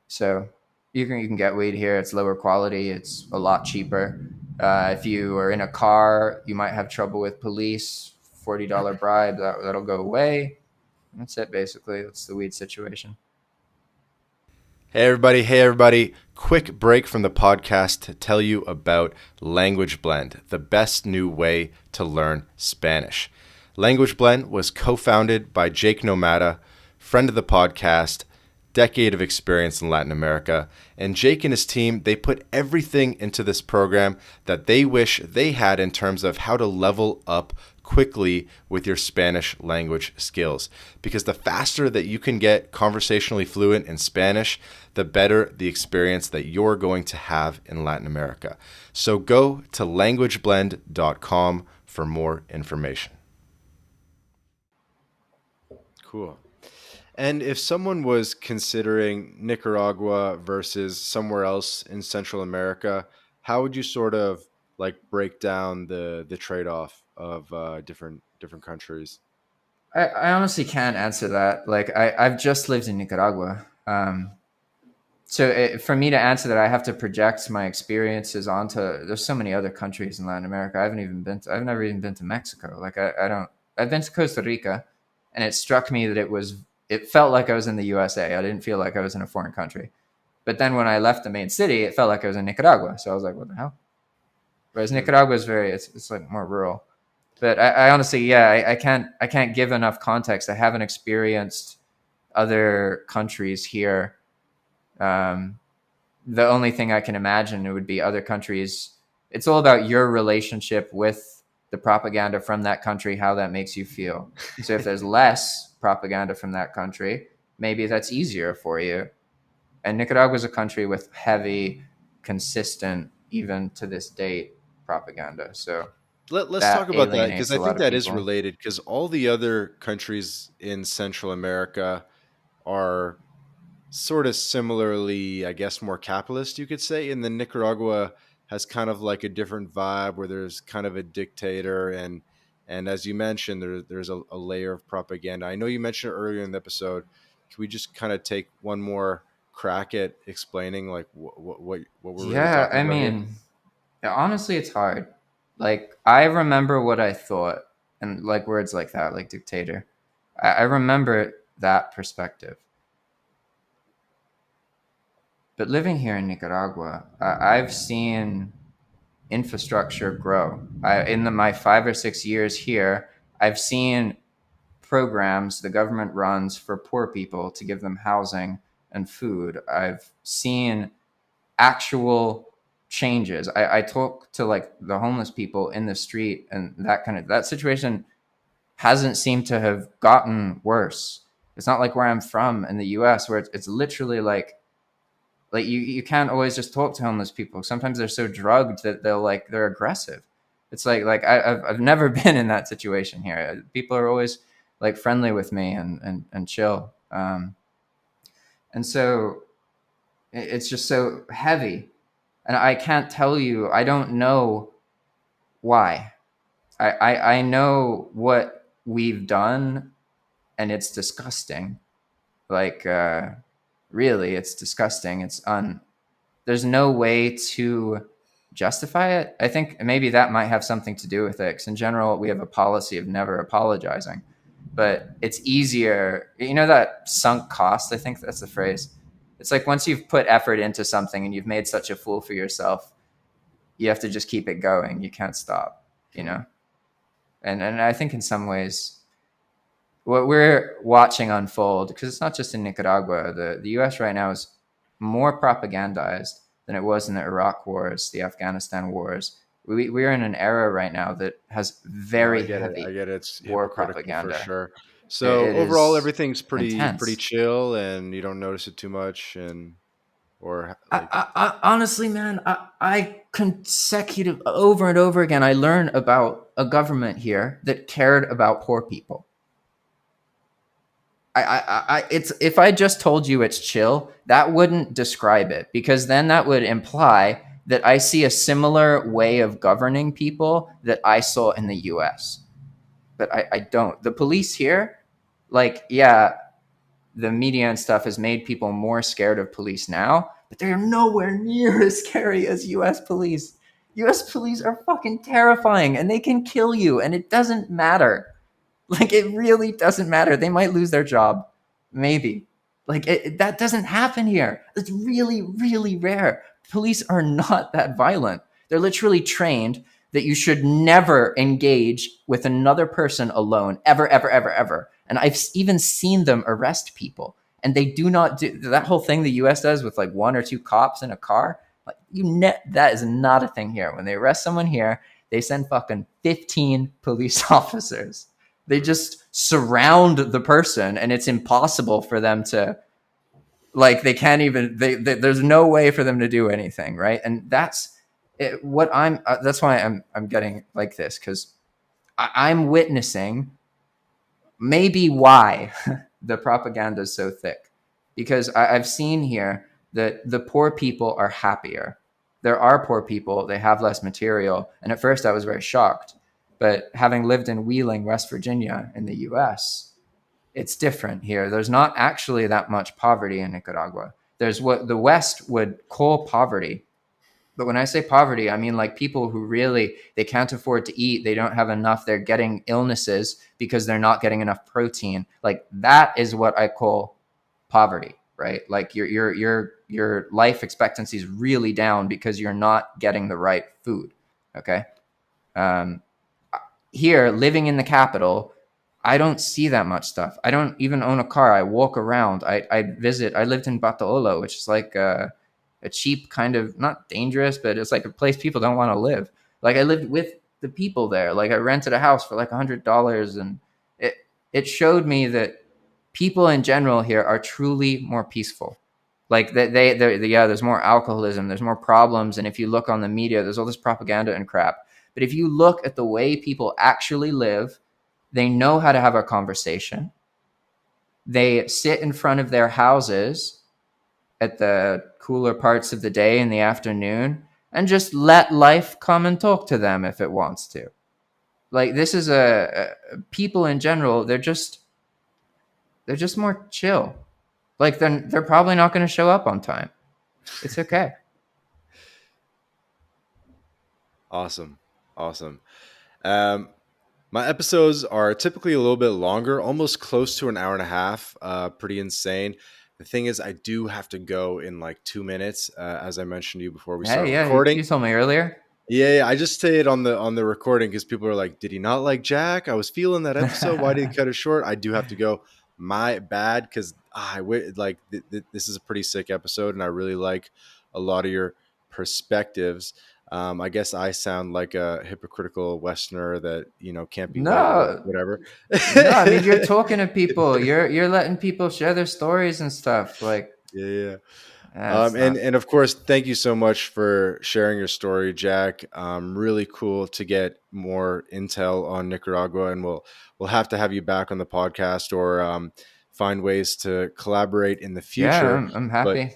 So you can get weed here. It's lower quality. It's a lot cheaper. If you are in a car, you might have trouble with police. $40 bribe, that'll go away. That's it, basically. That's the weed situation. Hey everybody, hey everybody. Quick break from the podcast to tell you about Language Blend, the best new way to learn Spanish. Language Blend was co-founded by Jake Nomada, friend of the podcast, decade of experience in Latin America, and Jake and his team, they put everything into this program that they wish they had in terms of how to level up quickly with your Spanish language skills. Because the faster that you can get conversationally fluent in Spanish, the better the experience that you're going to have in Latin America. So go to languageblend.com for more information. Cool. And if someone was considering Nicaragua versus somewhere else in Central America, how would you sort of like break down the trade off of different countries? I honestly can't answer that. Like, I've just lived in Nicaragua. For me to answer that, I have to project my experiences onto. There's so many other countries in Latin America. I've never even been to Mexico. Like, I don't. I've been to Costa Rica, and it struck me that it felt like I was in the USA. I didn't feel like I was in a foreign country. But then when I left the main city, it felt like I was in Nicaragua. So I was like, what the hell? Whereas Hmm. Nicaragua is it's like more rural. But I honestly, yeah, I can't give enough context. I haven't experienced other countries here. Um, the only thing I can imagine it would be other countries. It's all about your relationship with the propaganda from that country, how that makes you feel. So if there's less propaganda from that country, maybe that's easier for you. And Nicaragua is a country with heavy, consistent, even to this date, propaganda. So Let's talk that about that because alienates I a lot think of that is people. related because all the other countries in Central America are sort of similarly, I guess, more capitalist, you could say. And then Nicaragua has kind of like a different vibe where there's kind of a dictator and as you mentioned, there's a layer of propaganda. I know you mentioned it earlier in the episode. Can we just kind of take one more crack at explaining like what we're really Yeah, talking I about here? mean, Honestly, it's hard. Like, I remember what I thought, and like words like that, like dictator. I remember that perspective. But living here in Nicaragua, I've seen infrastructure grow. My 5 or 6 years here, I've seen programs the government runs for poor people to give them housing and food. I've seen actual changes. I talk to like the homeless people in the street, and that situation hasn't seemed to have gotten worse. It's not like where I'm from in the US where it's literally like you can't always just talk to homeless people. Sometimes they're so drugged that they're aggressive. It's like I've never been in that situation here. People are always like friendly with me and chill. And so it's just so heavy, and I can't tell you. I don't know why. I know what we've done, and it's disgusting. Like really, it's disgusting. There's no way to justify it. I think maybe that might have something to do with it. Because in general, we have a policy of never apologizing, but it's easier. You know that sunk cost. I think that's the phrase. It's like once you've put effort into something and you've made such a fool for yourself, you have to just keep it going. You can't stop. You know. And I think in some ways what we're watching unfold, because it's not just in Nicaragua, the US right now is more propagandized than it was in the Iraq wars, the Afghanistan wars. We're in an era right now that has No, I very get it. I heavy get it. It's war hypocritical for propaganda. sure. So It overall, is everything's pretty intense. chill, and you don't notice it too much, and or like Honestly, man, I consecutive over and over again, I learned about a government here that cared about poor people. It's if I just told you it's chill, that wouldn't describe it, because then that would imply that I see a similar way of governing people that I saw in the US. But I don't. The police here, like, yeah, the media and stuff has made people more scared of police now, but they're nowhere near as scary as US police. US police are fucking terrifying, and they can kill you, and it doesn't matter. Like, it really doesn't matter. They might lose their job, maybe. Like, that doesn't happen here. It's really, really rare. Police are not that violent. They're literally trained that you should never engage with another person alone, ever, ever, ever, ever. And I've even seen them arrest people, and they do not do that whole thing the U.S. does with like one or two cops in a car. Like, that is not a thing here. When they arrest someone here, they send fucking 15 police officers. They just surround the person, and it's impossible for them to, like, they can't even there's no way for them to do anything, right? And that's it, what I'm that's why I'm getting like this, because I'm witnessing maybe why the propaganda is so thick, because I've seen here that the poor people are happier. There are poor people, they have less material, and at first I was very shocked. But having lived in Wheeling, West Virginia, in the US, it's different here. There's not actually that much poverty in Nicaragua. There's what the West would call poverty. But when I say poverty, I mean like people who really, they can't afford to eat, they don't have enough, they're getting illnesses because they're not getting enough protein. Like, that is what I call poverty, right? Like, your life expectancy is really down because you're not getting the right food. Okay. Um, Here, living in the capital, I don't see that much stuff. I don't even own a car. I walk around. I visit. I lived in Bataola, which is like a cheap kind of, not dangerous, but it's like a place people don't want to live. Like, I lived with the people there. Like, I rented a house for like $100, and it showed me that people in general here are truly more peaceful. Like, yeah, there's more alcoholism, there's more problems, and if you look on the media, there's all this propaganda and crap. But if you look at the way people actually live, they know how to have a conversation. They sit in front of their houses at the cooler parts of the day in the afternoon and just let life come and talk to them if it wants to. Like, this is people in general, they're just more chill. Like, they're probably not going to show up on time. It's okay. Awesome. Awesome. Um, my episodes are typically a little bit longer, almost close to an hour and a half. Pretty insane. The thing is, I do have to go in like 2 minutes, as I mentioned to you before we Hey, start yeah, recording. you told me earlier. Yeah, I just say it on the recording because people are like, "Did he not like Jack? I was feeling that episode. Why did he cut it short?" I do have to go. My bad, because like this is a pretty sick episode, and I really like a lot of your perspectives. I guess I sound like a hypocritical Westerner that can't be white, No, whatever. no. I mean, you're talking to people. You're letting people share their stories and stuff. Like, Yeah. yeah, it's not. And of course, thank you so much for sharing your story, Jack. Really cool to get more intel on Nicaragua, and we'll have to have you back on the podcast or find ways to collaborate in the Yeah, future. I'm But happy.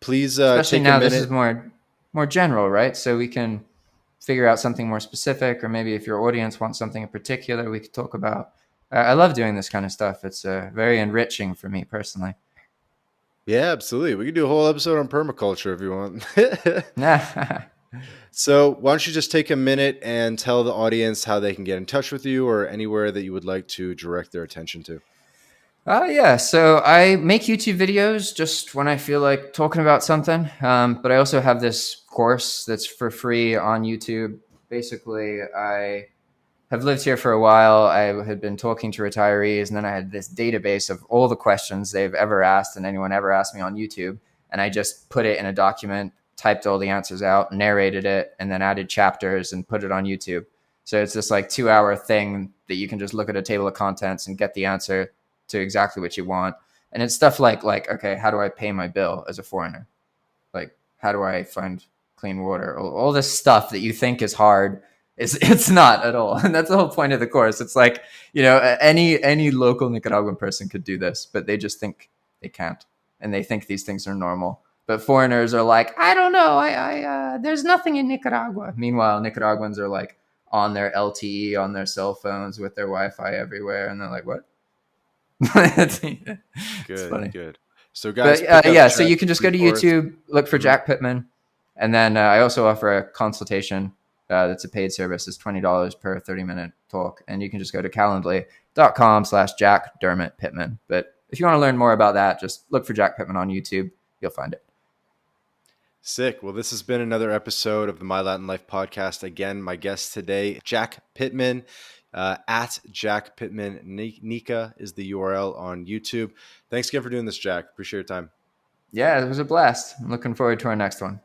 please Especially take a now, this minute. is more general, right? So we can figure out something more specific, or maybe if your audience wants something in particular, we could talk about. I love doing this kind of stuff. It's very enriching for me personally. Yeah, absolutely. We could do a whole episode on permaculture if you want. Nah. So, why don't you just take a minute and tell the audience how they can get in touch with you or anywhere that you would like to direct their attention to? Yeah, so I make YouTube videos just when I feel like talking about something. But I also have this course that's for free on YouTube. Basically, I have lived here for a while. I had been talking to retirees, and then I had this database of all the questions they've ever asked and anyone ever asked me on YouTube. And I just put it in a document, typed all the answers out, narrated it, and then added chapters and put it on YouTube. So it's this like 2 hour thing that you can just look at a table of contents and get the answer to exactly what you want. And it's stuff like okay, how do I pay my bill as a foreigner? Like, how do I find clean water? All this stuff that you think is hard, it's not at all. And that's the whole point of the course. It's like, any local Nicaraguan person could do this, but they just think they can't, and they think these things are normal. But foreigners are like, I don't know, there's nothing in Nicaragua. Meanwhile, Nicaraguans are like on their LTE on their cell phones with their Wi-Fi everywhere, and they're like, what? It's Good, funny. good. So, guys, But pick up yeah, so you Jack's can just free go to course. YouTube, look for Mhm. Jack Pitman, and then I also offer a consultation. That's a paid service. It's $20 per 30-minute talk, and you can just go to Calendly.com/Jack Dermot Pittman. But if you want to learn more about that, just look for Jack Pittman on YouTube. You'll find it. Sick. Well, this has been another episode of the My Latin Life podcast. Again, my guest today, Jack Pittman, at Jack Pittman. Nika is the URL on YouTube. Thanks again for doing this, Jack. Appreciate your time. Yeah, it was a blast. I'm looking forward to our next one.